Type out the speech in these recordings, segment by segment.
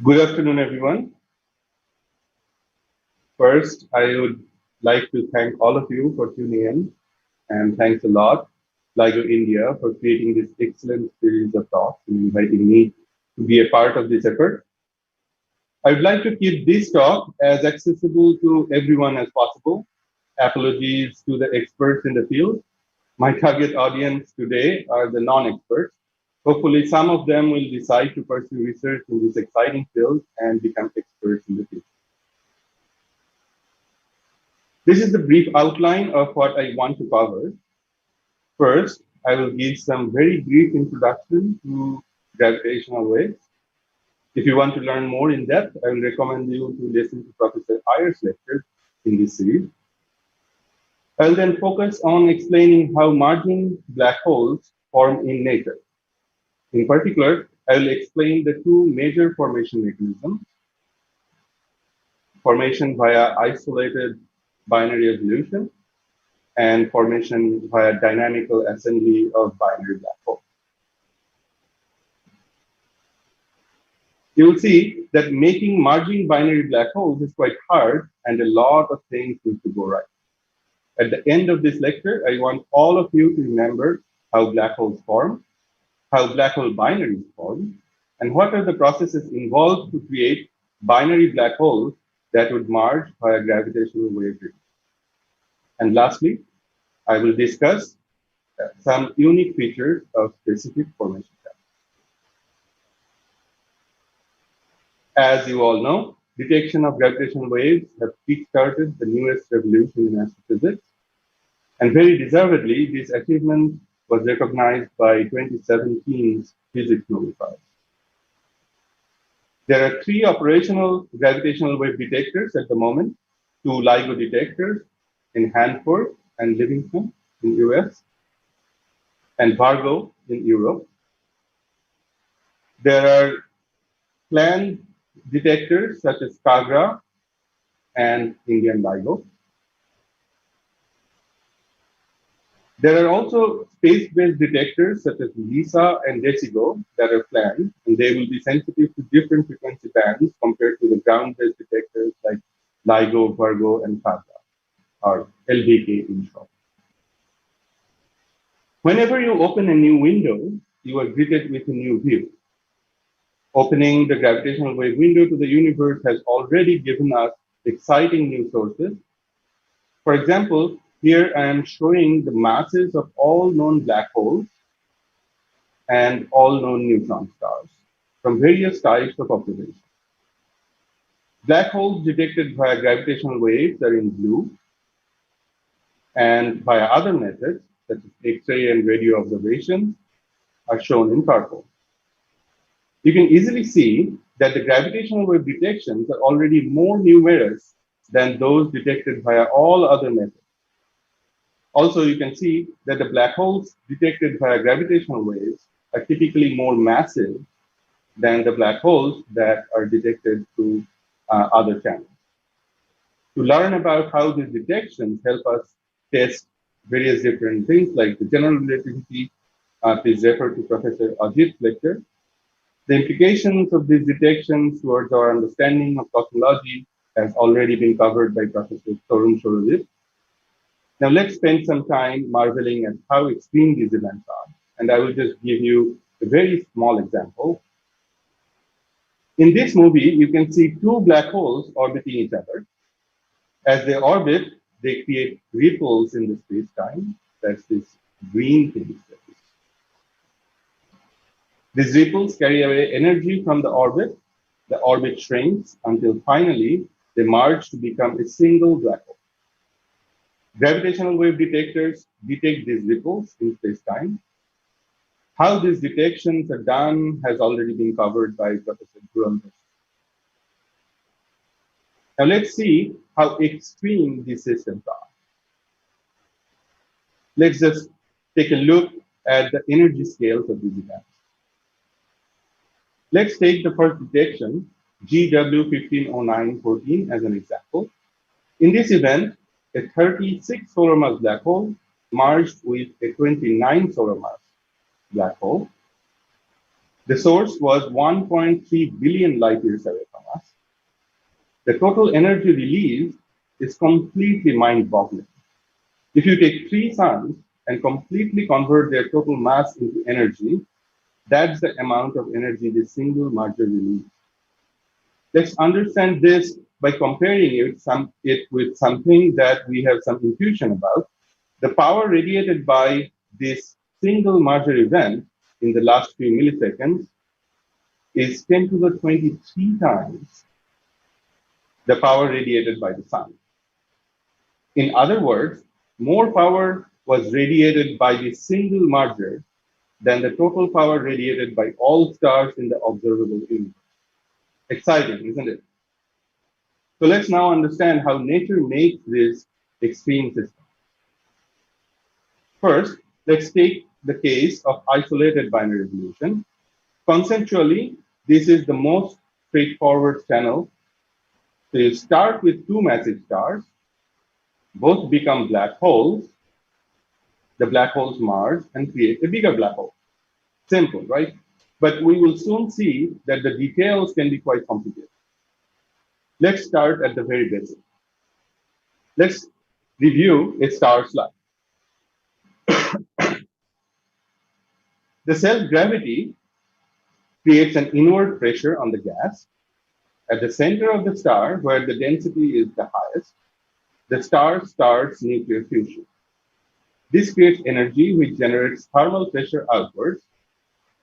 Good afternoon, everyone. First, I would like to thank all of you for tuning in, and thanks a lot, LIGO-India, for creating this excellent series of talks and inviting me to be a part of this effort. I would like to keep this talk as accessible to everyone as possible. Apologies to the experts in the field. My target audience today are the non-experts. Hopefully, some of them will decide to pursue research in this exciting field and become experts in the field. This is the brief outline of what I want to cover. First, I will give some very brief introduction to gravitational waves. If you want to learn more in depth, I will recommend you to listen to Professor Ayer's lecture in this series. I will then focus on explaining how margin black holes form in nature. In particular, I will explain the two major formation mechanisms: formation via isolated binary evolution and formation via dynamical assembly of binary black holes. You will see that making margin binary black holes is quite hard and a lot of things need to go right. At the end of this lecture, I want all of you to remember how black holes form, how black hole binaries form, and what are the processes involved to create binary black holes that would merge via gravitational wave radiation. And lastly, I will discuss some unique features of specific formation types. As you all know, detection of gravitational waves have kick-started the newest revolution in astrophysics, and very deservedly, this achievement was recognized by 2017's Physics Nobel Prize. There are three operational gravitational wave detectors at the moment: two LIGO detectors in Hanford and Livingston in US, and Virgo in Europe. There are planned detectors such as Kagra and Indian LIGO. There are also space-based detectors such as LISA and DECIGO that are planned, and they will be sensitive to different frequency bands compared to the ground-based detectors like LIGO, Virgo, and Kagra, or LDK in short. Whenever you open a new window, you are greeted with a new view. Opening the gravitational wave window to the universe has already given us exciting new sources. For example, here I am showing the masses of all known black holes and all known neutron stars from various types of observations. Black holes detected via gravitational waves are in blue, and via other methods, such as X-ray and radio observations, are shown in purple. You can easily see that the gravitational wave detections are already more numerous than those detected via all other methods. Also, you can see that the black holes detected via gravitational waves are typically more massive than the black holes that are detected through other channels. To learn about how these detections help us test various different things like the general relativity, please refer to Professor Ajit's lecture. The implications of these detections towards our understanding of cosmology has already been covered by Professor Sourav Chatterjee. Now let's spend some time marveling at how extreme these events are. And I will just give you a very small example. In this movie, you can see two black holes orbiting each other. As they orbit, they create ripples in the space-time. That's this green thing. These ripples carry away energy from the orbit. The orbit shrinks until finally they merge to become a single black hole. Gravitational wave detectors detect these ripples in space-time. How these detections are done has already been covered by Professor Sourav. Now let's see how extreme these systems are. Let's just take a look at the energy scales of these events. Let's take the first detection, GW150914, as an example. In this event, a 36 solar mass black hole merged with a 29 solar mass black hole. The source was 1.3 billion light years away from us. The total energy released is completely mind-boggling. If you take 3 suns and completely convert their total mass into energy, that's the amount of energy this single merger releases. Let's understand this by comparing it with something that we have some intuition about. The power radiated by this single merger event in the last few milliseconds is 10 to the 23 times the power radiated by the sun. In other words, more power was radiated by this single merger than the total power radiated by all stars in the observable universe. Exciting, isn't it? So let's now understand how nature makes this extreme system. First, let's take the case of isolated binary evolution. Conceptually, this is the most straightforward channel. So you start with two massive stars, both become black holes, the black holes merge and create a bigger black hole. Simple, right? But we will soon see that the details can be quite complicated. Let's start at the very basic. Let's review a star's life. The self-gravity creates an inward pressure on the gas. At the center of the star, where the density is the highest, the star starts nuclear fusion. This creates energy which generates thermal pressure outwards.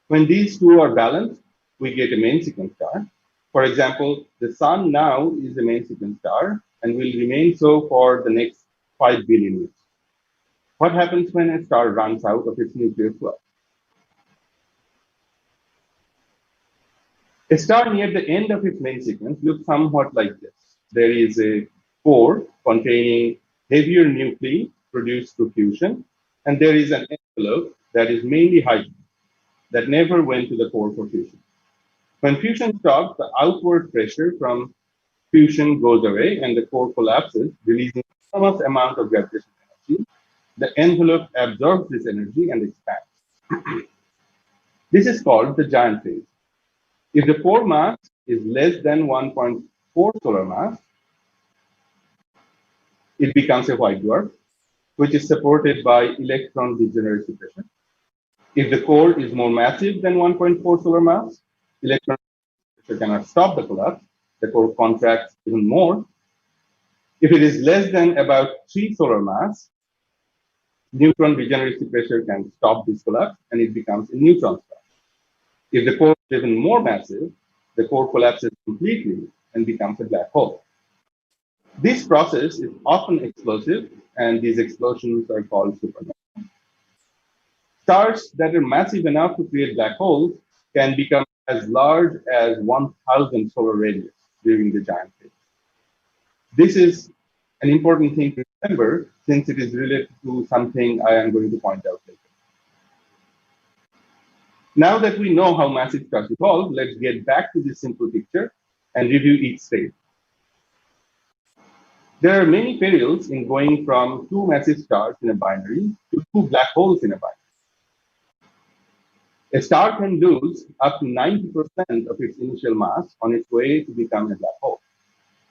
When these two are balanced, we get a main sequence star. For example, the sun now is a main sequence star and will remain so for the next 5 billion years. What happens when a star runs out of its nuclear flow? A star near the end of its main sequence looks somewhat like this. There is a core containing heavier nuclei produced through fusion, and there is an envelope that is mainly hydrogen that never went to the core for fusion. When fusion stops, the outward pressure from fusion goes away and the core collapses, releasing enormous amount of gravitational energy. The envelope absorbs this energy and expands. This is called the giant phase. If the core mass is less than 1.4 solar mass, it becomes a white dwarf, which is supported by electron degeneracy pressure. If the core is more massive than 1.4 solar mass, electron pressure cannot stop the collapse. The core contracts even more. If it is less than about 3 solar mass, neutron degeneracy pressure can stop this collapse and it becomes a neutron star. If the core is even more massive, the core collapses completely and becomes a black hole. This process is often explosive, and these explosions are called supernovas. Stars that are massive enough to create black holes can become as large as 1,000 solar radius during the giant phase. This is an important thing to remember since it is related to something I am going to point out later. Now that we know how massive stars evolve, let's get back to this simple picture and review each stage. There are many perils in going from two massive stars in a binary to two black holes in a binary. A star can lose up to 90% of its initial mass on its way to become a black hole.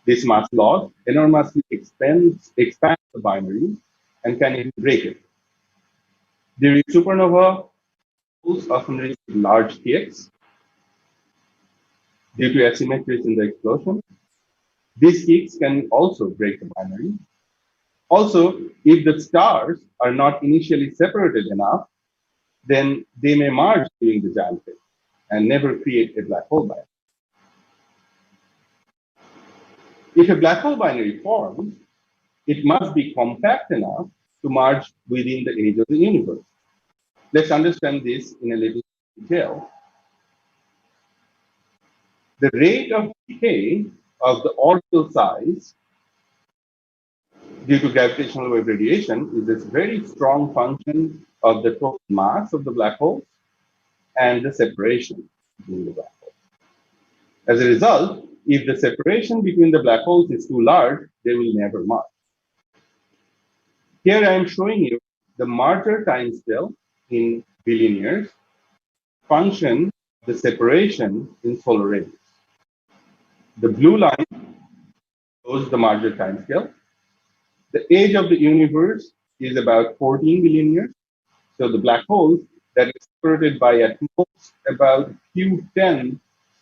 This mass loss enormously expands the binary and can even break it. During supernova, holes often reach large kicks due to asymmetries in the explosion. These kicks can also break the binary. Also, if the stars are not initially separated enough, then they may merge during the giant phase and never create a black hole binary. If a black hole binary forms, it must be compact enough to merge within the age of the universe. Let's understand this in a little detail. The rate of decay of the orbital size due to gravitational wave radiation is this very strong function of the total mass of the black hole and the separation between the black holes. As a result, if the separation between the black holes is too large, they will never merge. Here I am showing you the merger timescale in billion years function the separation in solar radius. The blue line shows the larger timescale. The age of the universe is about 14 billion years. So the black holes that is separated by at most about a few tenths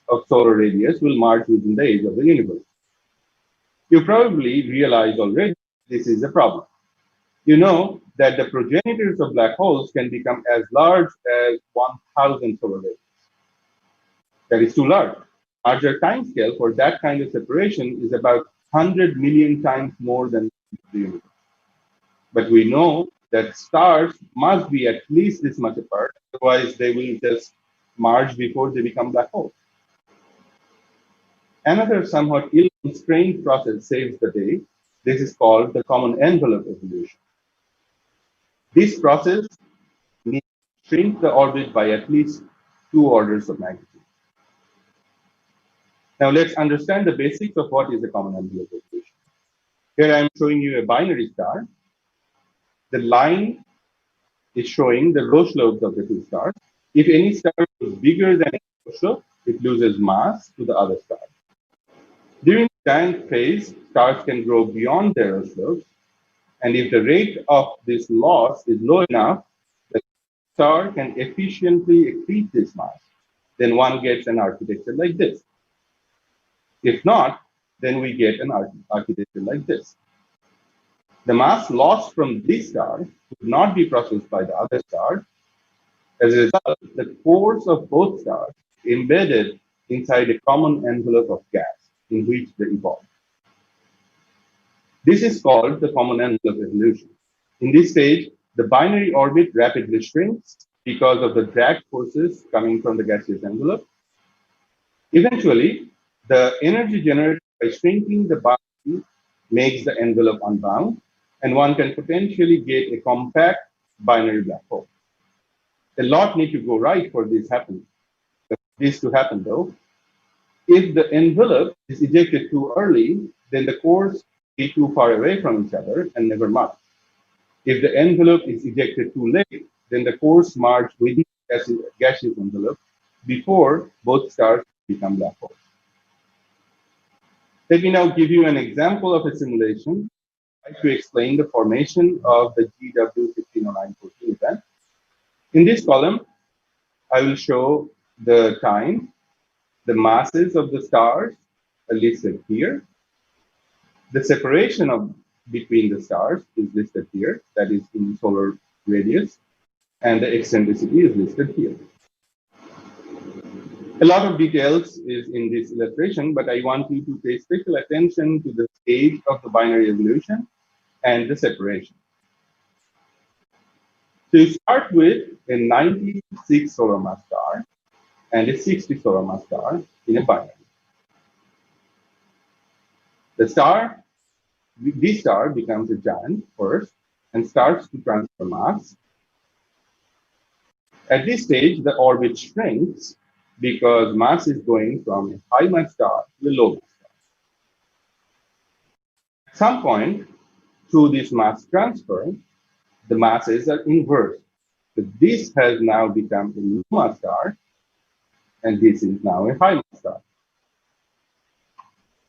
of solar radius will merge within the age of the universe. You probably realize already this is a problem. You know that the progenitors of black holes can become as large as 1,000 solar radius. That is too large. Larger timescale for that kind of separation is about 100 million times more than the universe. But we know that stars must be at least this much apart, otherwise they will just merge before they become black holes. Another somewhat ill-constrained process saves the day. This is called the common envelope evolution. This process needs to shrink the orbit by at least 2 orders of magnitude. Now let's understand the basics of what is a common envelope evolution. Here I am showing you a binary star. The line is showing the low slopes of the two stars. If any star is bigger than a low slope, it loses mass to the other star. During the giant phase, stars can grow beyond their slopes, and if the rate of this loss is low enough, the star can efficiently accrete this mass. Then one gets an architecture like this. If not, then we get an architecture like this. The mass lost from this star would not be processed by the other star. As a result, the cores of both stars embedded inside a common envelope of gas in which they evolve. This is called the common envelope evolution. In this stage, the binary orbit rapidly shrinks because of the drag forces coming from the gaseous envelope. Eventually, the energy generated by shrinking the binary makes the envelope unbound, and one can potentially get a compact binary black hole. A lot need to go right for this to happen though. If the envelope is ejected too early, then the cores be too far away from each other and never merge. If the envelope is ejected too late, then the cores merge within the gaseous envelope before both stars become black holes. Let me now give you an example of a simulation to explain the formation of the GW150914 event. In this column, I will show the time, the masses of the stars are listed here. The separation between the stars is listed here, that is in solar radius, and the eccentricity is listed here. A lot of details is in this illustration, but I want you to pay special attention to the stage of the binary evolution and the separation. So you start with a 96 solar mass star and a 60 solar mass star in a binary. This star becomes a giant first and starts to transfer mass. At this stage, the orbit shrinks because mass is going from a high mass star to a low mass star. At some point, through this mass transfer, the masses are inversed. So this has now become a low mass star, and this is now a high mass star.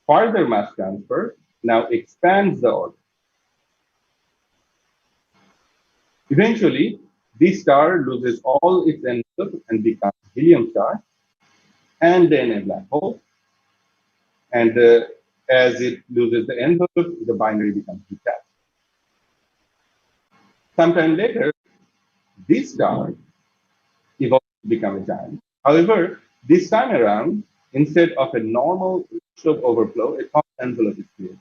Further mass transfer now expands the orbit. Eventually, this star loses all its envelope and becomes a helium star, and then a black hole. And as it loses the envelope, the binary becomes detached. Sometime later, this star evolves to become a giant. However, this time around, instead of a normal slope overflow, a common envelope is created.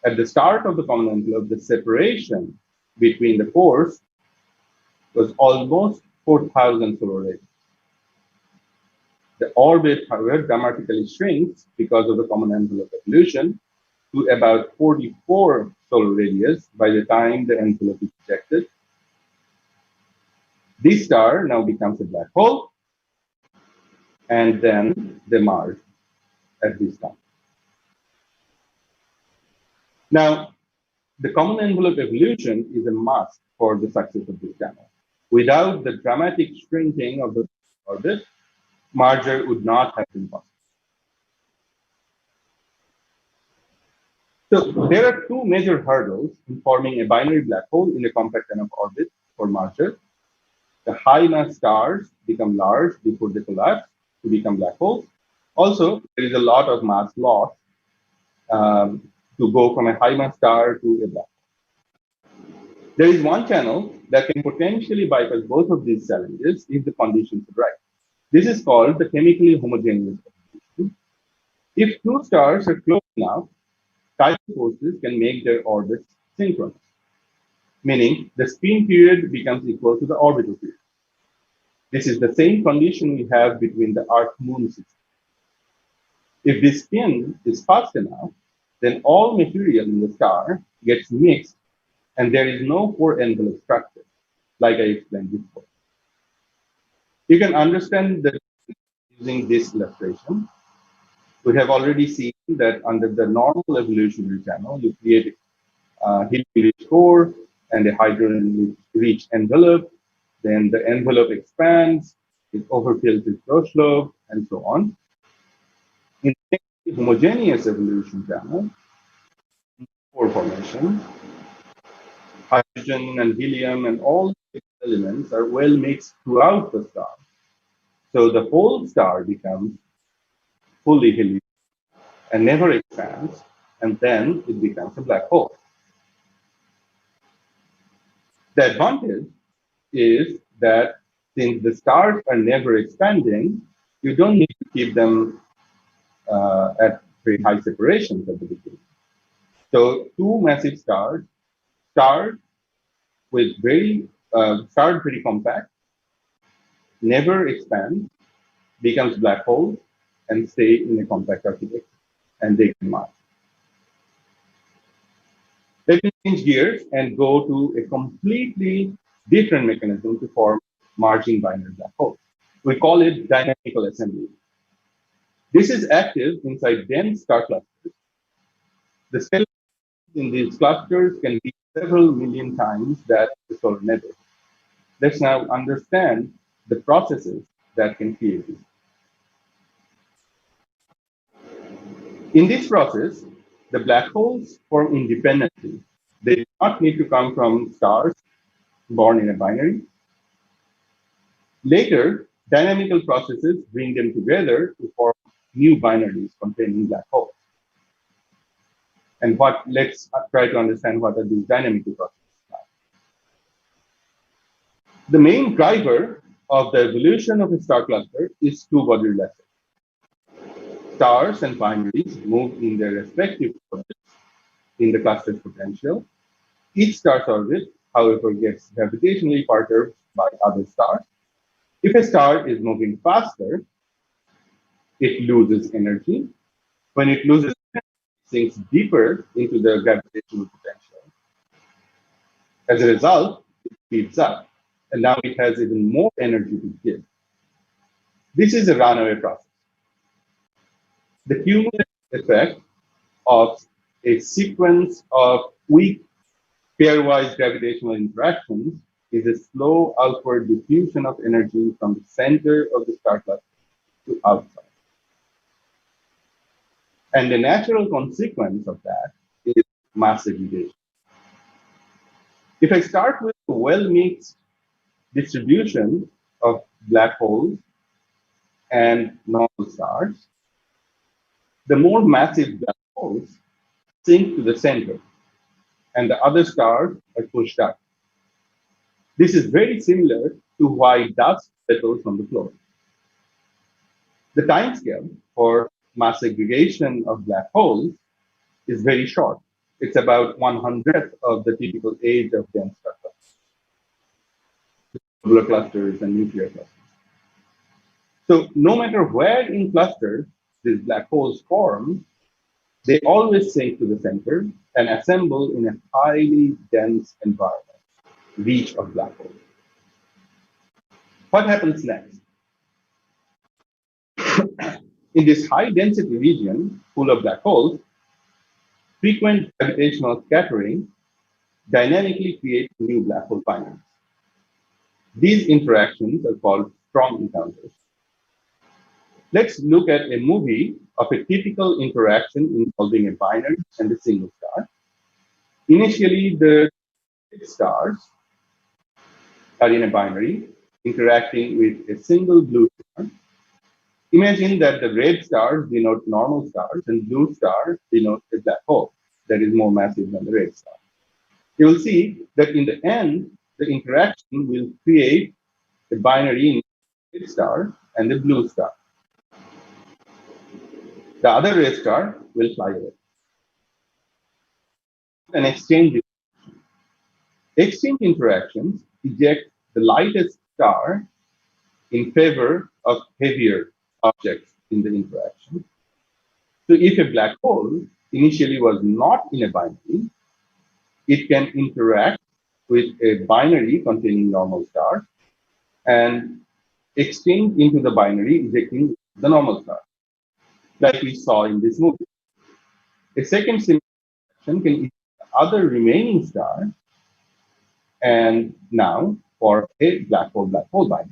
At the start of the common envelope, the separation between the cores was almost 4,000 solar radius. The orbit, however, dramatically shrinks because of the common envelope evolution to about 44 solar radius by the time the envelope is ejected. This star now becomes a black hole, and then they merge at this time. Now, the common envelope evolution is a must for the success of this channel. Without the dramatic shrinking of the orbit, merger would not have been possible. So there are two major hurdles in forming a binary black hole in a compact enough orbit for merger. The high mass stars become large before they collapse to become black holes. Also, there is a lot of mass loss to go from a high mass star to a black hole. There is one channel that can potentially bypass both of these challenges if the conditions are right. This is called the chemically homogeneous evolution. If two stars are close enough, tidal forces can make their orbits synchronous, meaning the spin period becomes equal to the orbital period. This is the same condition we have between the Earth-Moon system. If the spin is fast enough, then all material in the star gets mixed and there is no core envelope structure, like I explained before. You can understand that using this illustration. We have already seen that under the normal evolutionary channel, you create a helium-rich core and a hydrogen-rich envelope. Then the envelope expands, it overfills its lobe, and so on. In the homogeneous evolution channel, core formation, hydrogen and helium and all elements are well mixed throughout the star. So the whole star becomes fully helium and never expands, and then it becomes a black hole. The advantage is that since the stars are never expanding, you don't need to keep them at very high separations at the beginning. So two massive stars start with start very compact, never expand, becomes black holes, and stay in a compact architecture, and they can merge. Let me change gears and go to a completely different mechanism to form merging binary black holes. We call it dynamical assembly. This is active inside dense star clusters. The scale in these clusters can be several million times that of the solar network. Let's now understand the processes that can create this. In this process, the black holes form independently. They do not need to come from stars born in a binary. Later, dynamical processes bring them together to form new binaries containing black holes. And let's try to understand what are these dynamical processes like. The main driver of the evolution of a star cluster is two-body relation. Stars and binaries move in their respective orbits in the cluster's potential. Each star's orbit, however, gets gravitationally perturbed by other stars. If a star is moving faster, it loses energy. When it loses energy, it sinks deeper into the gravitational potential. As a result, it speeds up, and now it has even more energy to give. This is a runaway process. The cumulative effect of a sequence of weak pairwise gravitational interactions is a slow outward diffusion of energy from the center of the star cluster to outside. And the natural consequence of that is mass segregation. If I start with a well-mixed distribution of black holes and normal stars, the more massive black holes sink to the center, and the other stars are pushed up. This is very similar to why dust settles on the floor. The timescale for mass segregation of black holes is very short. It's about 1/100th of the typical age of dense star clusters, globular clusters and nuclear clusters. So no matter where in clusters these black holes form, they always sink to the center and assemble in a highly dense environment, reach of black holes. What happens next? In this high density region full of black holes, frequent gravitational scattering dynamically creates new black hole binaries. These interactions are called strong encounters. Let's look at a movie of a typical interaction involving a binary and a single star. Initially, the stars are in a binary interacting with a single blue star. Imagine that the red stars denote normal stars and blue stars denote a black hole that is more massive than the red star. You will see that in the end, the interaction will create a binary in the red star and the blue star. The other red star will fly away. An exchange. Exchange interactions eject the lightest star in favor of heavier objects in the interaction. So if a black hole initially was not in a binary, it can interact with a binary containing normal stars and exchange into the binary ejecting the normal star, like we saw in this movie. A second simulation can eject the other remaining star and now for a black hole binary.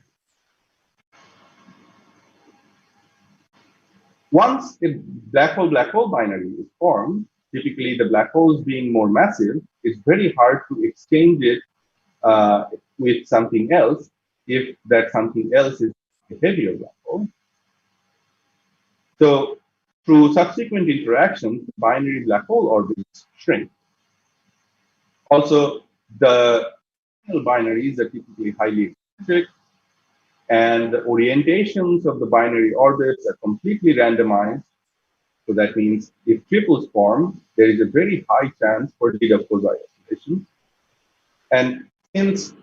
Once a black hole binary is formed, typically the black holes being more massive, it's very hard to exchange it with something else if that something else is a heavier black hole. So through subsequent interactions, binary black hole orbits shrink. Also, the binaries are typically highly eccentric, and the orientations of the binary orbits are completely randomized. So that means if triples form, there is a very high chance for Dirac-Kozy oscillation. And since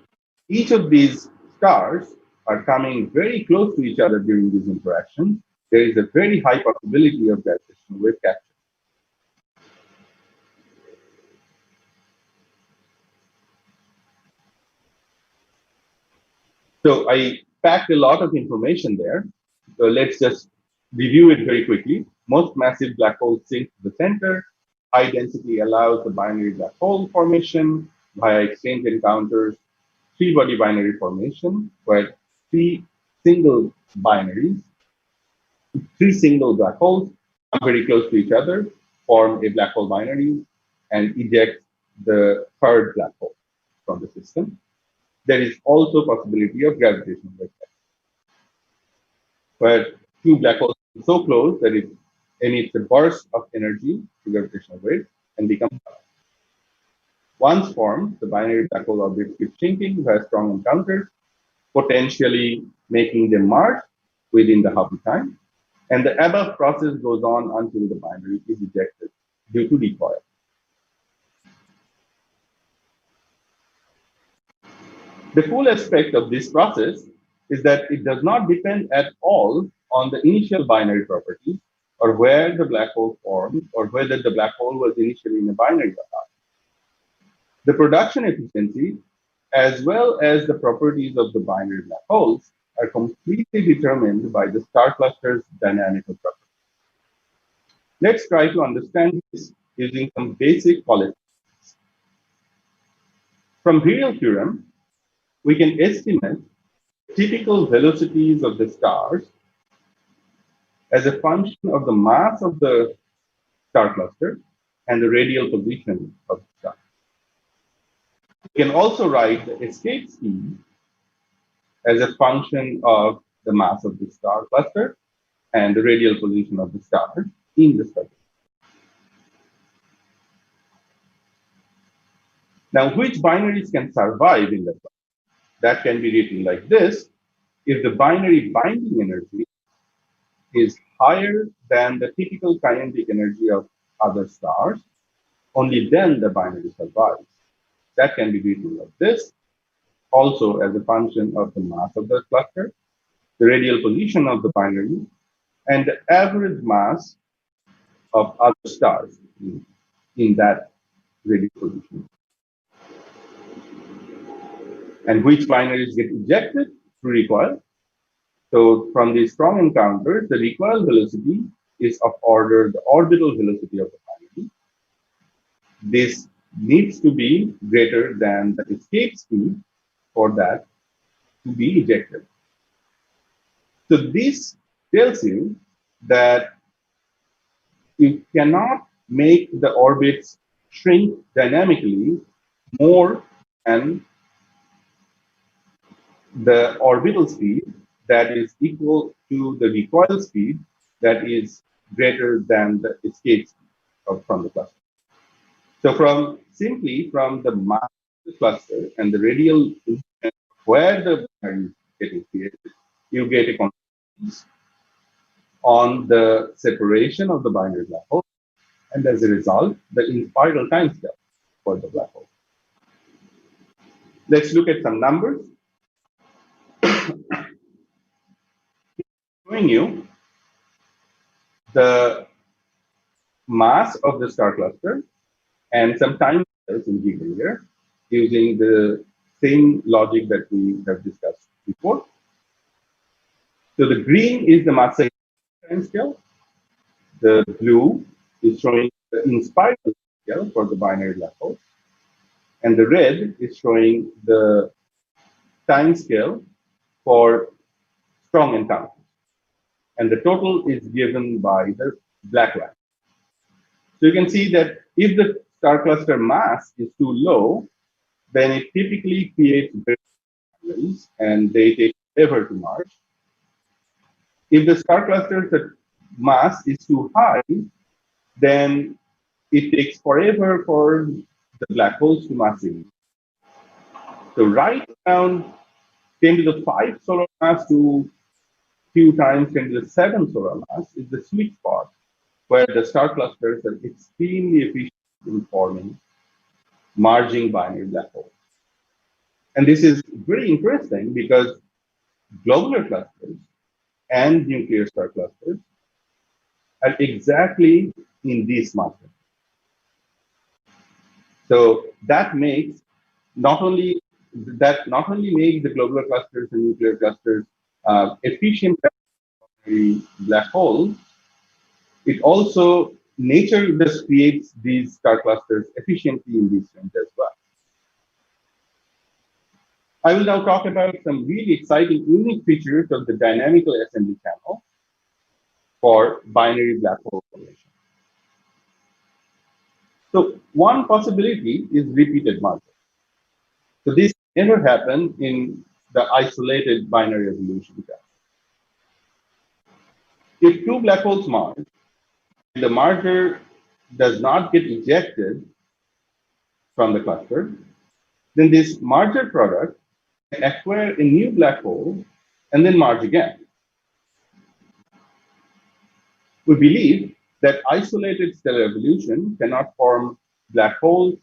each of these stars are coming very close to each other during these interactions, there is a very high possibility of gravitational wave capture. So I packed a lot of information there. So let's just review it very quickly. Most massive black holes sink to the center. High density allows the binary black hole formation via exchange encounters, three-body binary formation, where three single binaries, three single black holes come very close to each other, form a black hole binary, and eject the third black hole from the system. There is also possibility of gravitational wave, where two black holes are so close that it emits a burst of energy to gravitational wave and becomes. Once formed, the binary black hole orbits keep shrinking via strong encounters, potentially making them merge within the Hubble time. And the above process goes on until the binary is ejected due to recoil. The cool aspect of this process is that it does not depend at all on the initial binary properties or where the black hole formed or whether the black hole was initially in a binary or not. The production efficiency, as well as the properties of the binary black holes, are completely determined by the star cluster's dynamical properties. Let's try to understand this using some basic policies. From Virial theorem, we can estimate typical velocities of the stars as a function of the mass of the star cluster and the radial position of the star. We can also write the escape speed as a function of the mass of the star cluster and the radial position of the star in the star. Now, which binaries can survive in the cluster? That can be written like this. If the binary binding energy is higher than the typical kinetic energy of other stars, only then the binary survives. That can be written like this, also as a function of the mass of the cluster, the radial position of the binary, and the average mass of other stars in that radial position. And which binaries get ejected through recoil? So from these strong encounters, the recoil velocity is of order the orbital velocity of the binary. This needs to be greater than the escape speed for that to be ejected. So this tells you that you cannot make the orbits shrink dynamically more than the orbital speed that is equal to the recoil speed that is greater than the escape speed from the cluster. So simply from the mass of the cluster and the radial distance where the binary is getting created, you get a confidence on the separation of the binary black hole, and as a result, the in-spiral timescale for the black hole. Let's look at some numbers showing you the mass of the star cluster and some time scales in given here using the same logic that we have discussed before. So the green is the mass time scale. The blue is showing the in-spiral scale for the binary black hole. And the red is showing the time scale for strong encounters. And the total is given by the black line. So you can see that if the star cluster mass is too low, then it typically creates binaries and they take forever to merge. If the star cluster's mass is too high, then it takes forever for the black holes to mass in. So right around 10 to the 5 solar mass to few times 10 to the 7 solar mass is the sweet spot where the star clusters are extremely efficient in forming merging binary black holes. And this is very interesting because globular clusters and nuclear star clusters are exactly in this market. So that makes not only makes the globular clusters and nuclear clusters efficient black holes, it also nature just creates these star clusters efficiently in this range as well. I will now talk about some really exciting, unique features of the dynamical assembly channel for binary black hole formation. So one possibility is repeated merger. So this never happened in the isolated binary evolution channel. If two black holes merge, the merger does not get ejected from the cluster, then this merger product can acquire a new black hole and then merge again. We believe that isolated stellar evolution cannot form black holes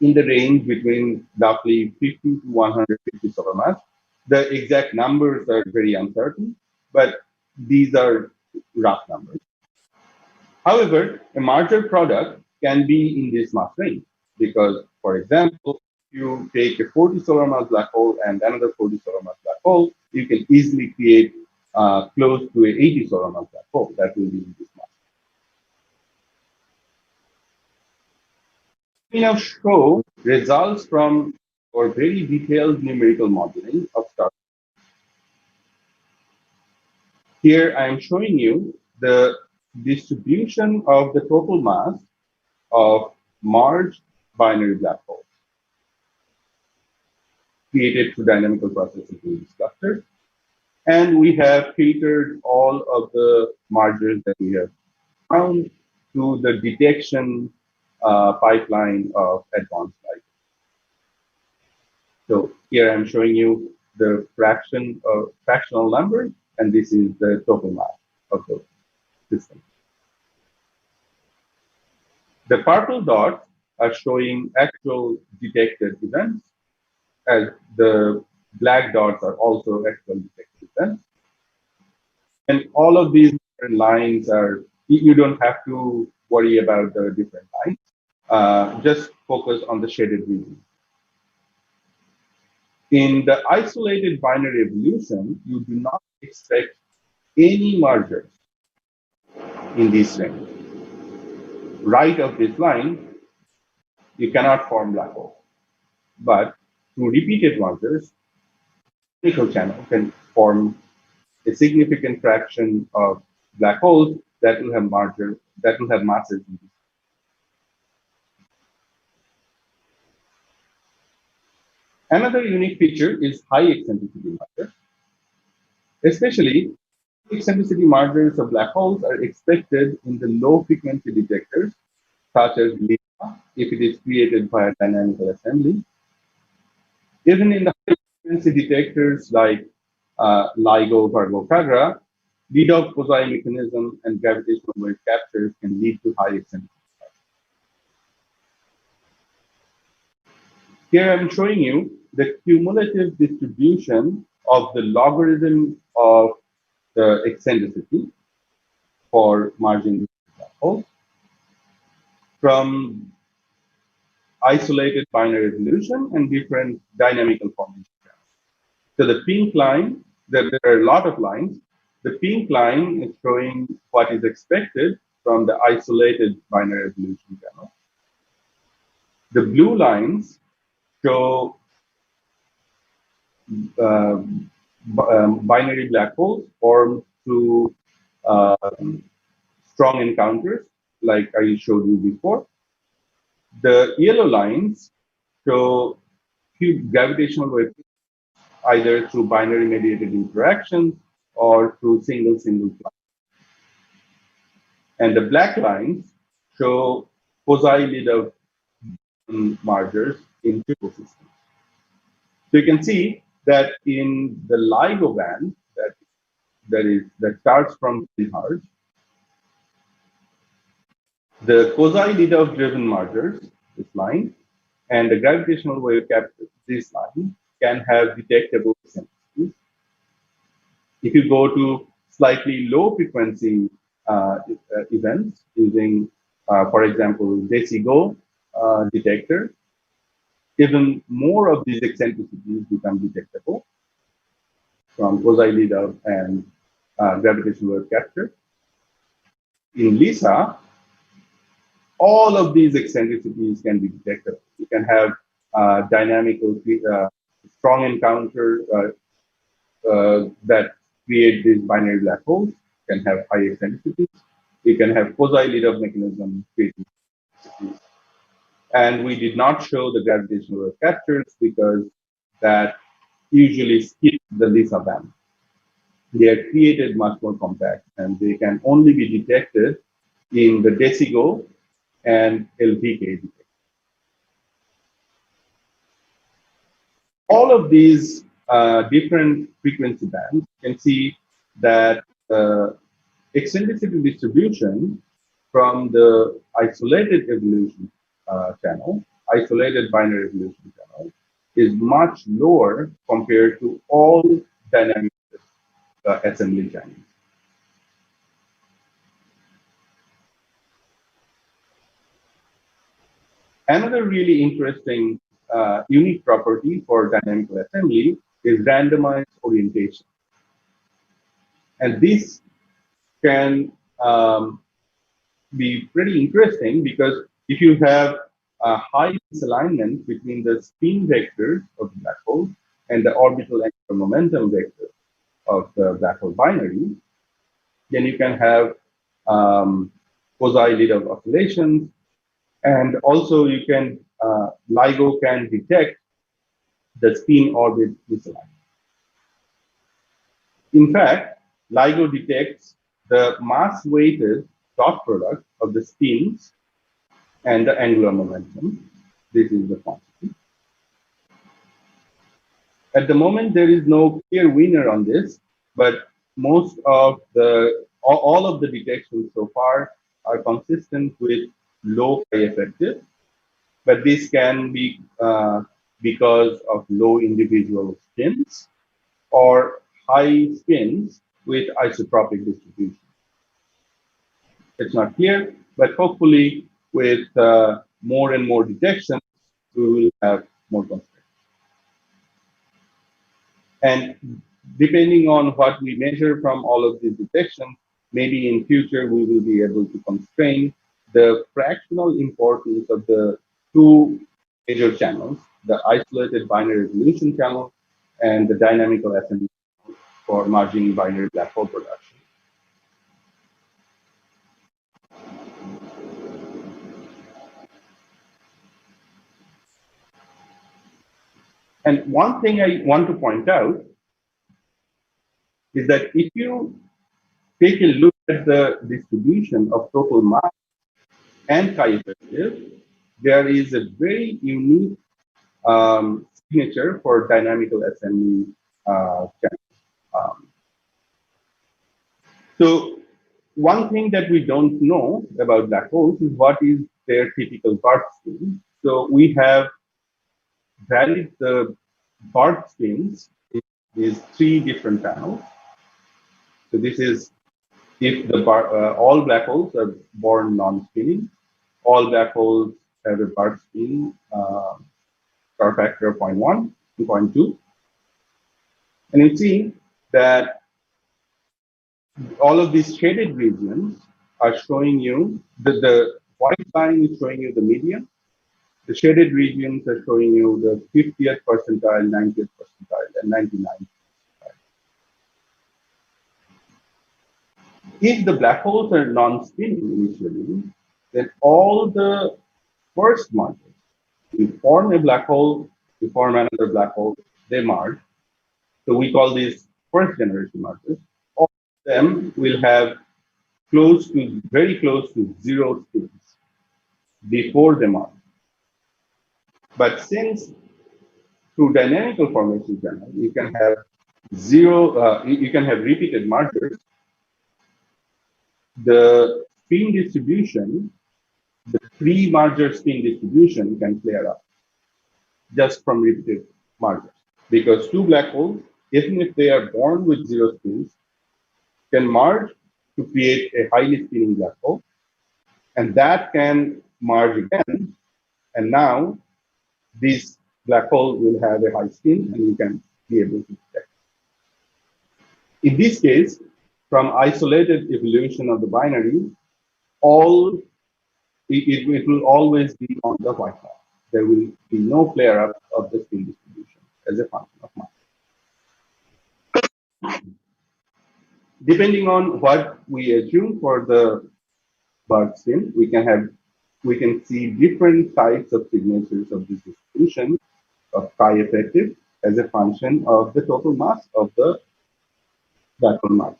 in the range between roughly 50 to 150 solar mass. The exact numbers are very uncertain, but these are rough numbers. However, a merger product can be in this mass range because, for example, if you take a 40 solar mass black hole and another 40 solar mass black hole, you can easily create close to an 80 solar mass black hole that will be in this mass. We now show results from our very detailed numerical modeling of stars. Here I am showing you the distribution of the total mass of merged binary black holes created through dynamical processes in these clusters. And we have filtered all of the mergers that we have found through the detection pipeline of advanced light. So here I'm showing you the fractional number, and this is the total mass of the system. The purple dots are showing actual detected events, as the black dots are also actual detected events. And all of these different lines are, you don't have to worry about the different lines. Just focus on the shaded region. In the isolated binary evolution, you do not expect any mergers in this range. Right of this line, you cannot form black holes. But through repeated mergers, nickel channel can form a significant fraction of black holes that will have masses. Another unique feature is high eccentricity margins. Especially, eccentricity margins of black holes are expected in the low frequency detectors, such as LISA, if it is created by a dynamical assembly. Even in the high frequency detectors like LIGO, Virgo, Kagra, lead-off quasi mechanism and gravitational wave captures can lead to high eccentricity. Here I'm showing you the cumulative distribution of the logarithm of the eccentricity for margin black holes from isolated binary resolution and different dynamical formation. So the pink line, there are a lot of lines. The pink line is showing what is expected from the isolated binary resolution channel. The blue lines show binary black holes formed through strong encounters, like I showed you before. The yellow lines show gravitational waves either through binary mediated interactions or through single flight. And the black lines show quasi-leader mergers in triple systems. So you can see that in the LIGO band that starts from 10 Hz, the quasi-leader driven mergers, this line, and the gravitational wave capture, this line, can have detectable eccentricities. If you go to slightly low frequency events using, for example, DECIGO detector, even more of these eccentricities become detectable from quasi-leader and gravitational wave capture. In LISA, all of these eccentricities can be detectable. You can have dynamical, strong encounter that create these binary black holes, can have high eccentricities. You can have quasi-leader mechanism creating eccentricities. And we did not show the gravitational wave captures because that usually skips the LISA band. They are created much more compact and they can only be detected in the DECIGO and LVK detectors. All of these different frequency bands, you can see that eccentricity distribution from the isolated evolution channel, isolated binary evolution channel, is much lower compared to all dynamic assembly channels. Another really interesting unique property for dynamical assembly is randomized orientation. And this can be pretty interesting because if you have a high misalignment between the spin vectors of the black hole and the orbital angular momentum vector of the black hole binary, then you can have quasi-leader oscillations, and also you can LIGO can detect the spin orbit misalignment. In fact, LIGO detects the mass-weighted dot product of the spins and the angular momentum. This is the quantity. At the moment, there is no clear winner on this, but most of all of the detections so far are consistent with low chi effective, but this can be because of low individual spins or high spins with isotropic distribution. It's not clear, but hopefully with more and more detections, we will have more constraints. And depending on what we measure from all of these detections, maybe in future we will be able to constrain the fractional importance of the two major channels, the isolated binary resolution channel and the dynamical assembly. for merging binary black hole production. And one thing I want to point out is that if you take a look at the distribution of total mass and chi effective, there is a very unique signature for dynamical assembly channels. So one thing that we don't know about black holes is what is their typical Barth spin. So we have varied the Barth spins in these three different channels. So this is if the all black holes are born non-spinning, all black holes have a Barth spin star factor of 0.1 to 0.2. And you see that all of these shaded regions are showing you the white line is showing you the median. The shaded regions are showing you the 50th percentile, 90th percentile, and 99th percentile. If the black holes are non-spinning initially, then all the first mergers, you form a black hole, you form another black hole, they merge. So we call these first generation mergers. All of them will have very close to zero spins before they merge. But since through dynamical formation channel, you can have you can have repeated mergers, the spin distribution, the pre-merger spin distribution can clear up just from repeated mergers. Because two black holes, even if they are born with zero spins, can merge to create a highly spinning black hole, and that can merge again, and now this black hole will have a high spin, and you can be able to detect. In this case, from isolated evolution of the binary, it will always be on the white line. There will be no flare up of the spin distribution as a function of mass. Depending on what we assume for the Barth spin, we can see different types of signatures of this distribution of chi effective as a function of the total mass of the black hole matter.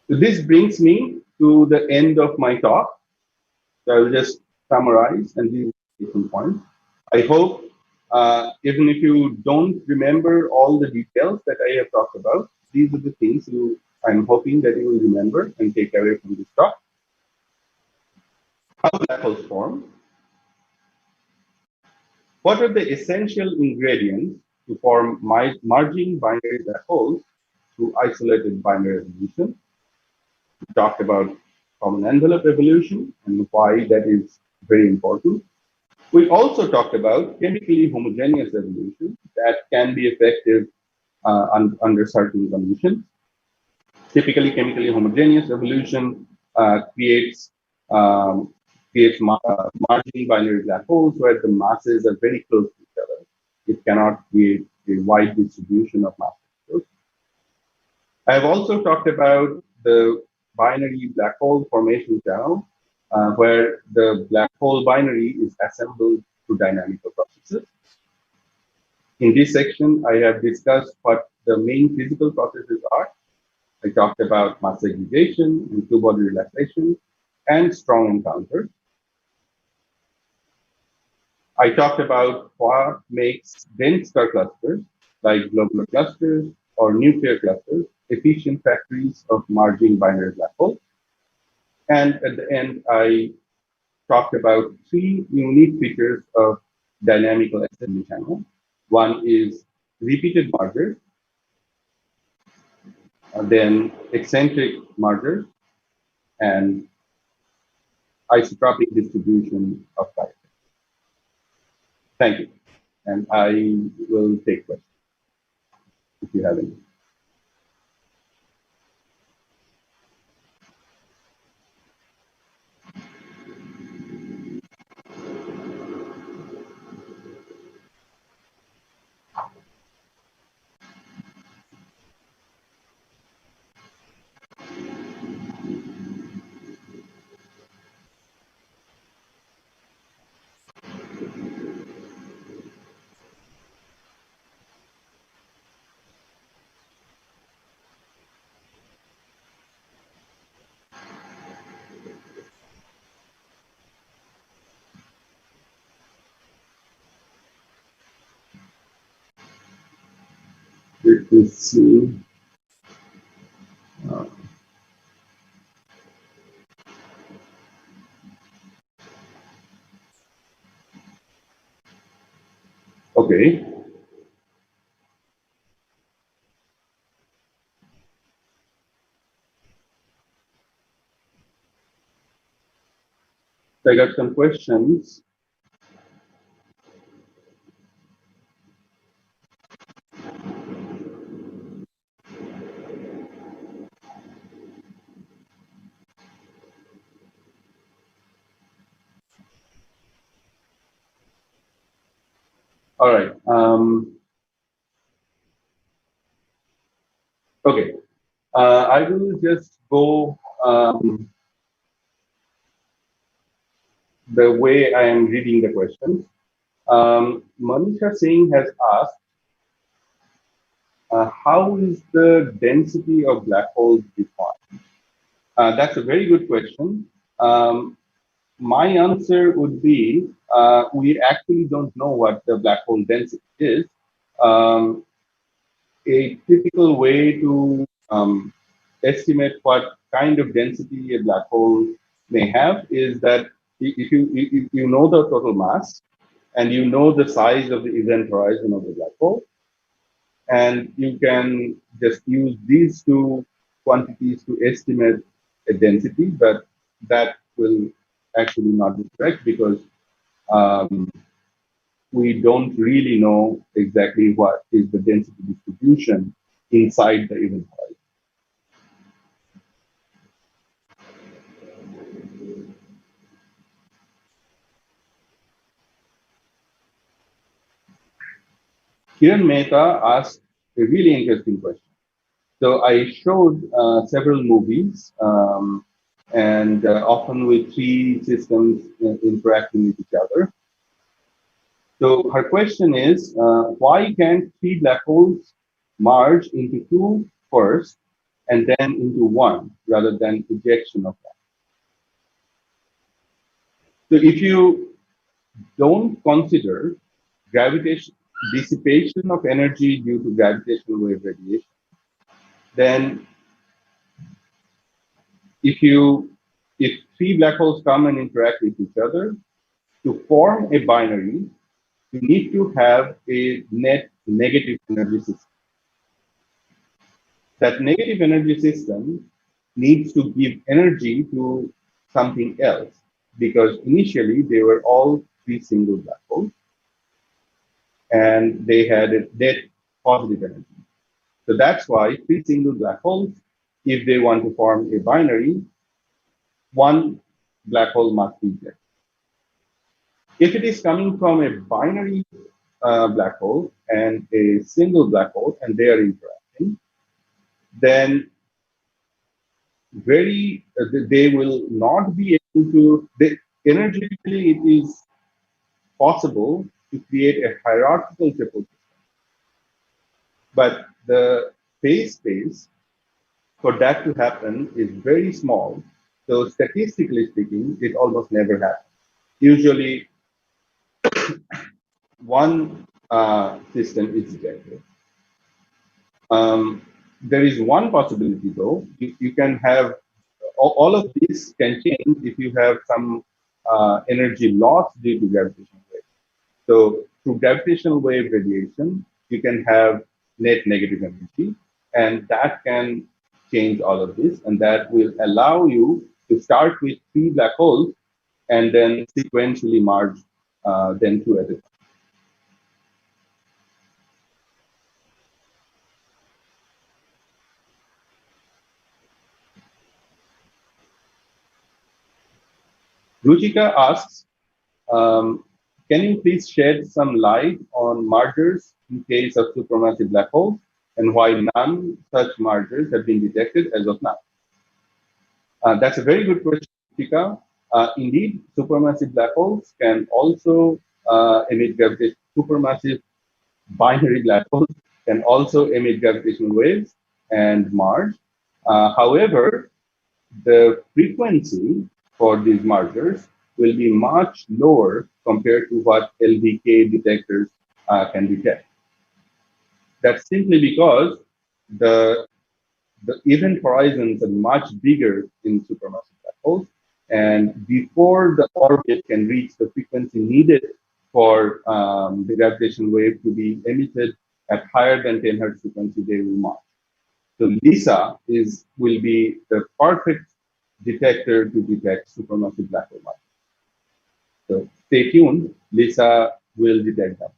So this brings me to the end of my talk. So I will just summarize and these different points. I hope, even if you don't remember all the details that I have talked about, these are the things I'm hoping that you will remember and take away from this talk. How black holes form? What are the essential ingredients to form merging binary black holes through isolated binary evolution? We talked about common envelope evolution and why that is very important. We also talked about chemically homogeneous evolution that can be effective under certain conditions. Typically, chemically homogeneous evolution creates margin binary black holes where the masses are very close to each other. It cannot create a wide distribution of masses. I have also talked about the binary black hole formation channel, where the black hole binary is assembled through dynamical processes. In this section, I have discussed what the main physical processes are. I talked about mass segregation and two-body relaxation and strong encounters. I talked about what makes dense star clusters, like globular clusters or nuclear clusters, efficient factories of merging binary black holes. And at the end, I talked about three unique features of dynamical assembly channel. One is repeated mergers, then eccentric mergers, and isotropic distribution of type. Thank you. And I will take questions if you have any. Let's see. Uh, okay. So I got some questions. All right. Okay. I will just go the way I am reading the questions. Manisha Singh has asked, how is the density of black holes defined? That's a very good question. My answer would be we actually don't know what the black hole density is. Um, a typical way to estimate what kind of density a black hole may have is that if you know the total mass and you know the size of the event horizon of the black hole, and you can just use these two quantities to estimate a density, but that will actually not be correct because um, we don't really know exactly what is the density distribution inside the event horizon. Kiran Mehta asked a really interesting question. So I showed several movies, and often with three systems interacting with each other. So her question is, why can't three black holes merge into two first and then into one rather than ejection of that? So if you don't consider gravitation, dissipation of energy due to gravitational wave radiation, then if you if three black holes come and interact with each other to form a binary, you need to have a net negative energy system. That negative energy system needs to give energy to something else because initially they were all three single black holes and they had a net positive energy. So that's why three single black holes, if they want to form a binary, one black hole must be there. If it is coming from a binary black hole and a single black hole and they are interacting, then they will not be able to, energetically it is possible to create a hierarchical triple system, but the phase space for that to happen is very small. So statistically speaking, it almost never happens. Usually one system is detected. There is one possibility though, you can have, all of this can change if you have some energy loss due to gravitational wave. So through gravitational wave radiation, you can have net negative energy, and that can change all of this, and that will allow you to start with three black holes and then sequentially merge them two at a time. Ruchika asks, um, can you please shed some light on mergers in case of supermassive black holes and why none such mergers have been detected as of now? That's a very good question, Ruchika. Indeed, supermassive black holes can also emit gravitation. Supermassive binary black holes can also emit gravitational waves and merge. However, the frequency for these mergers will be much lower compared to what LDK detectors can detect. That's simply because the the event horizons are much bigger in supermassive black holes. And before the orbit can reach the frequency needed for the gravitational wave to be emitted at higher than 10 hertz frequency, they will march. So LISA will be the perfect detector to detect supermassive black hole mass. So stay tuned, LISA will detect them.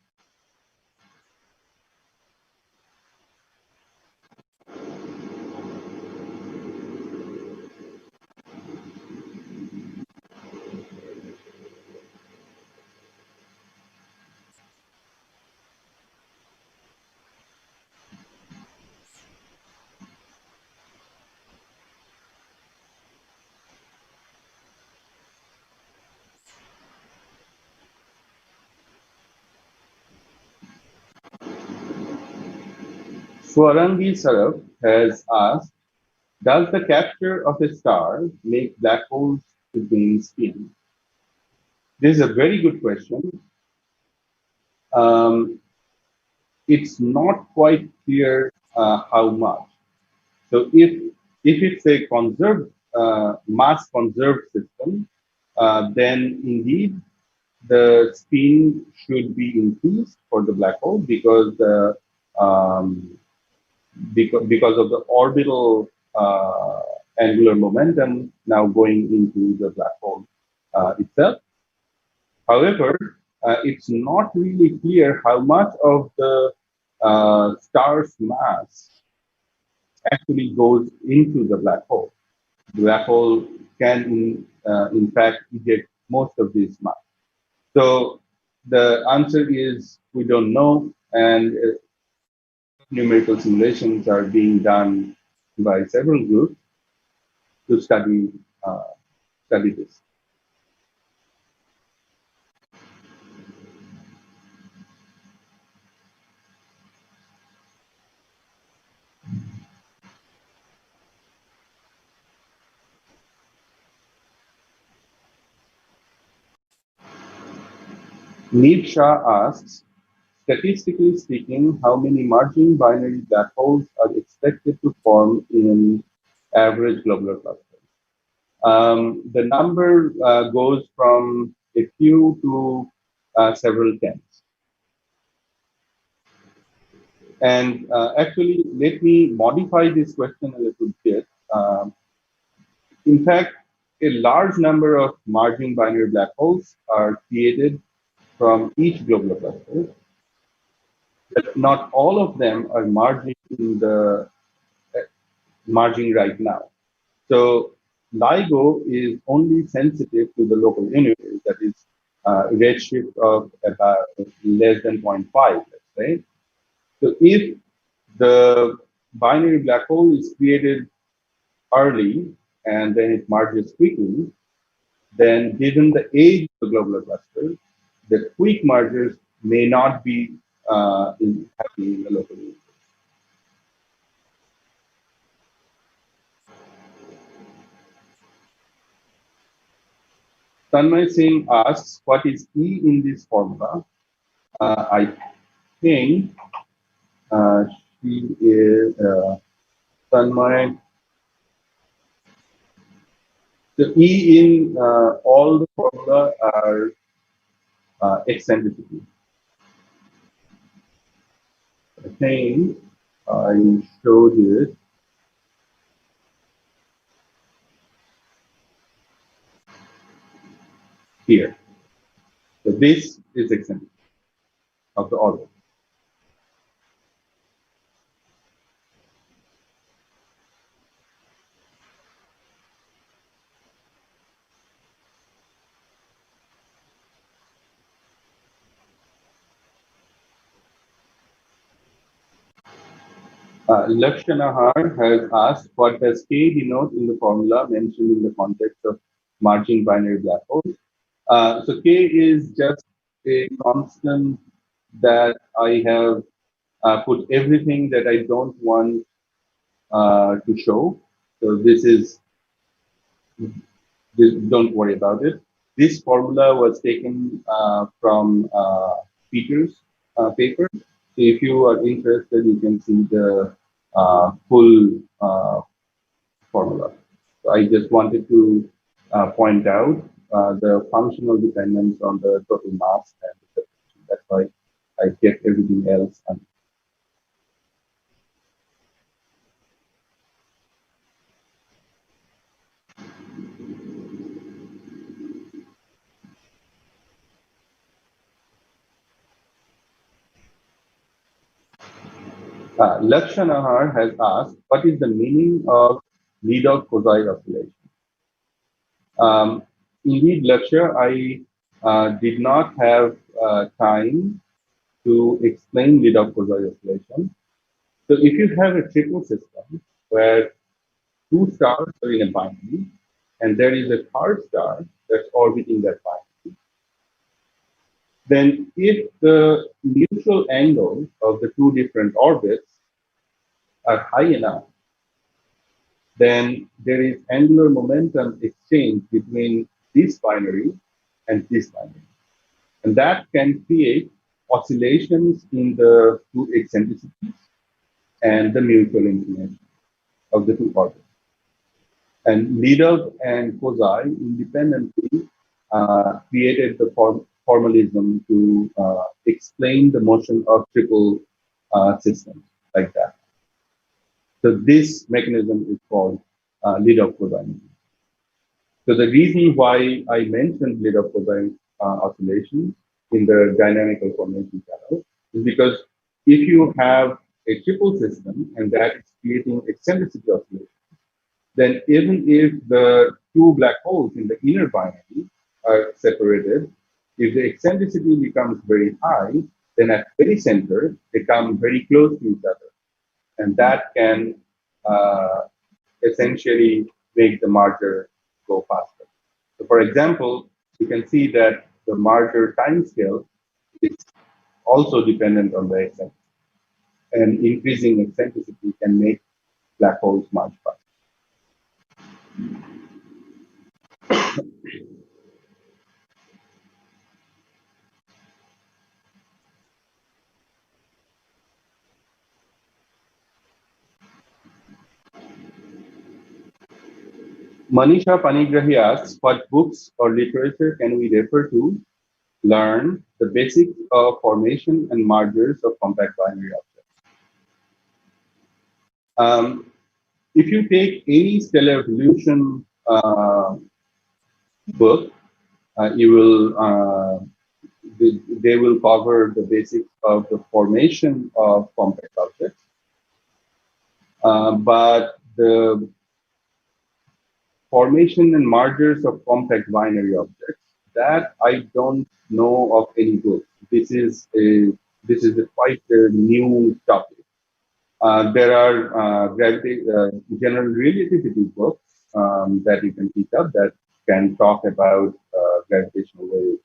Swarangi Saraf has asked, does the capture of a star make black holes to gain spin? This is a very good question. Um, it's not quite clear how much. So if it's a conserved mass conserved system, then indeed the spin should be increased for the black hole because um, because of the orbital angular momentum now going into the black hole itself. However, it's not really clear how much of the star's mass actually goes into the black hole. The black hole can, in fact, eject most of this mass. So the answer is we don't know, and numerical simulations are being done by several groups to uh, study this. Neil Shah asks, statistically speaking, how many marching binary black holes are expected to form in average globular cluster? The number goes from a few to several tens. And actually, let me modify this question a little bit. In fact, a large number of marching binary black holes are created from each globular cluster, but not all of them are merging right now. So LIGO is only sensitive to the local universe, that is redshift of about less than 0.5, let's say. So if the binary black hole is created early and then it merges quickly, then given the age of the globular cluster, the quick mergers may not be happening in the local universe. Tanmay Singh asks, what is E in this formula? I think she is Tanmay. The E in all the formula are eccentricity. I think I showed it here. So this is eccentricity of the orbit. Lakshanahar has asked, what does K denote in the formula mentioned in the context of marching binary black holes? So K is just a constant that I have put everything that I don't want to show. So don't worry about it. This formula was taken from Peter's paper. If you are interested, you can see the full formula. So I just wanted to point out the functional dependence on the total mass and the separation. That's why I kept everything else. Laksha Nahar has asked, what is the meaning of Leadoff-Kozai oscillation? Indeed, Laksha, I did not have time to explain Leadoff-Kozai oscillation. So if you have a triple system where two stars are in a binary, and there is a third star that's orbiting that binary, then if the mutual angle of the two different orbits are high enough, then there is angular momentum exchange between this binary and this binary. And that can create oscillations in the two eccentricities and the mutual inclination of the two orbits. And Lidov and Kozai independently created the formalism to explain the motion of triple systems like that. So this mechanism is called Lidov-Kozai. So the reason why I mentioned Lidov-Kozai oscillation in the dynamical formation channel is because if you have a triple system and that is creating eccentricity oscillation, then even if the two black holes in the inner binary are separated, if the eccentricity becomes very high, then at very center, they come very close to each other. And that can essentially make the merger go faster. So for example, you can see that the merger timescale is also dependent on the eccentricity. And increasing eccentricity can make black holes much faster. Manisha Panigrahi asks, what books or literature can we refer to learn the basics of formation and mergers of compact binary objects? If you take any stellar evolution book, you will they will cover the basics of the formation of compact objects, but the formation and mergers of compact binary objects, that I don't know of any book. This is a quite a new topic. There are general relativity books that you can pick up that can talk about gravitational wave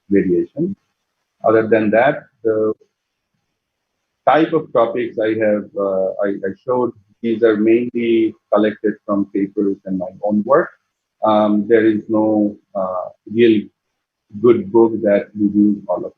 radiation. Other than that, the type of topics I showed, these are mainly collected from papers and my own work. There is no real good book that reviews all of it.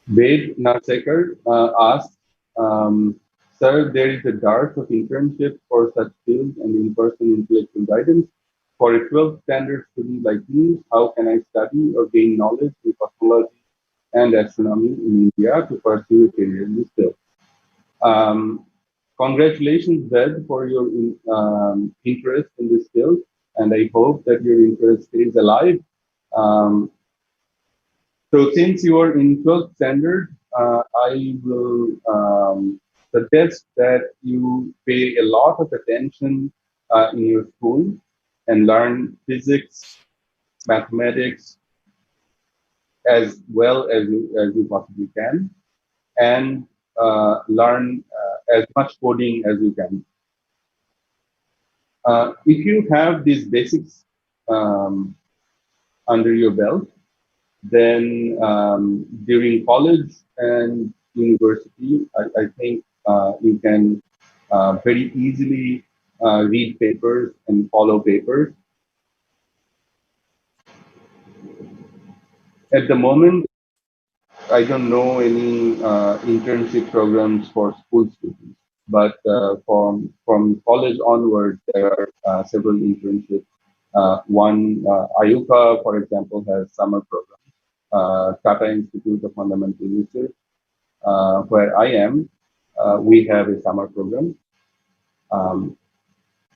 Ved Nasekar asked, Sir, there is a dearth of internship for such fields and in-person intellectual guidance. For a 12th standard student like me, how can I study or gain knowledge in cosmology and astronomy in India to pursue a career in this field? Congratulations, Ved, for your interest in this field, and I hope that your interest stays alive. So since you are in 12th standard, I will suggest that you pay a lot of attention in your school and learn physics, mathematics, as well as you possibly can, and learn as much coding as you can. If you have these basics under your belt, then during college and university, I think you can very easily read papers and follow papers. At the moment, I don't know any internship programs for school students, but from college onward, there are several internships. One, IUCA, for example, has summer programs. Tata Institute of Fundamental Research, where I am, we have a summer program.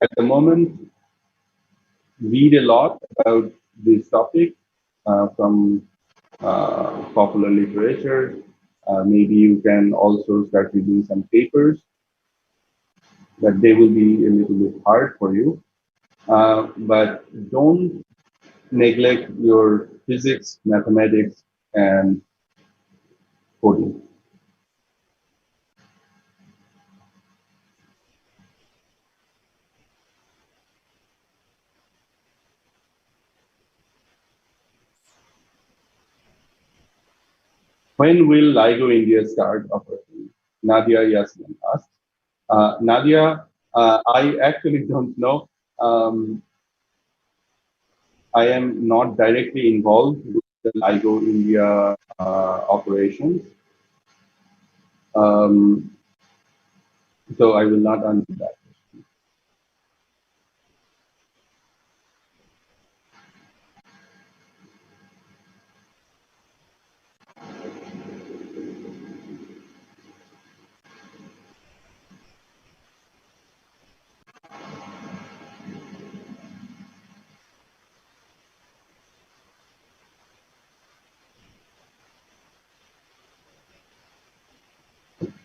At the moment, read a lot about this topic from popular literature. Maybe you can also start reading some papers, but they will be a little bit hard for you. But don't neglect your physics, mathematics, and coding. When will LIGO-India start operating? Nadia Yasmin asked. Nadia, I actually don't know. I am not directly involved with the LIGO-India operations, um, so I will not answer that.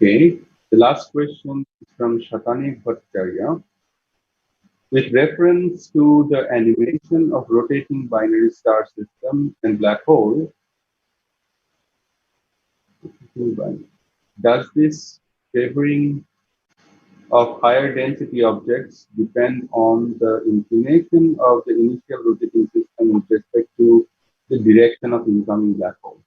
Okay, the last question is from Shatani Bhattacharya. With reference to the animation of rotating binary star system and black hole, does this favoring of higher density objects depend on the inclination of the initial rotating system with respect to the direction of incoming black hole?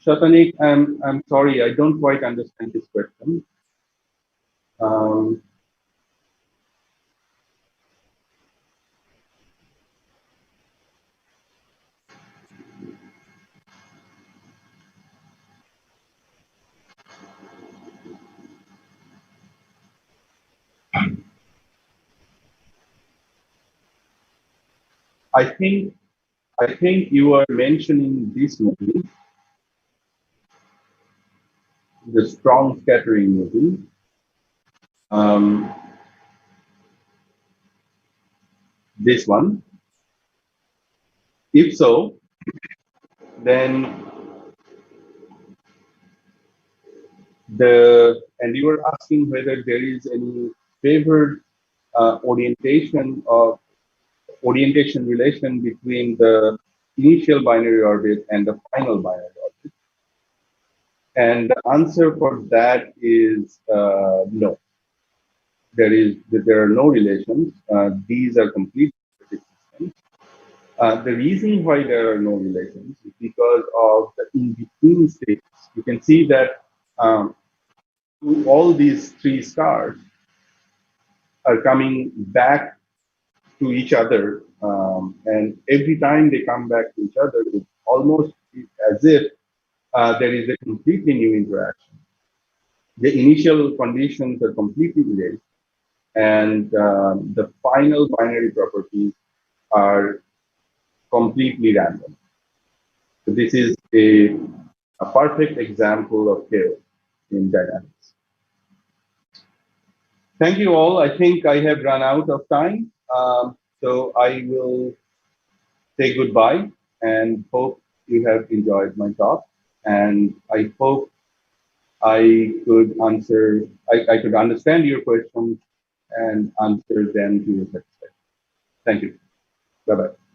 Shatanik, I'm sorry, I don't quite understand this question. Um, I think you are mentioning this movie, the strong scattering movie. Um, this one. If so, then and you were asking whether there is any favored orientation relation between the initial binary orbit and the final binary orbit. And the answer for that is no. There are no relations. These are complete systems. The reason why there are no relations is because of the in-between states. You can see that all these three stars are coming back to each other, and every time they come back to each other, it's almost as if there is a completely new interaction. The initial conditions are completely erased, and the final binary properties are completely random. So this is a perfect example of chaos in dynamics. Thank you all. I think I have run out of time. So I will say goodbye and hope you have enjoyed my talk. And I hope I could I could understand your questions and answer them to your satisfaction. Thank you. Bye-bye.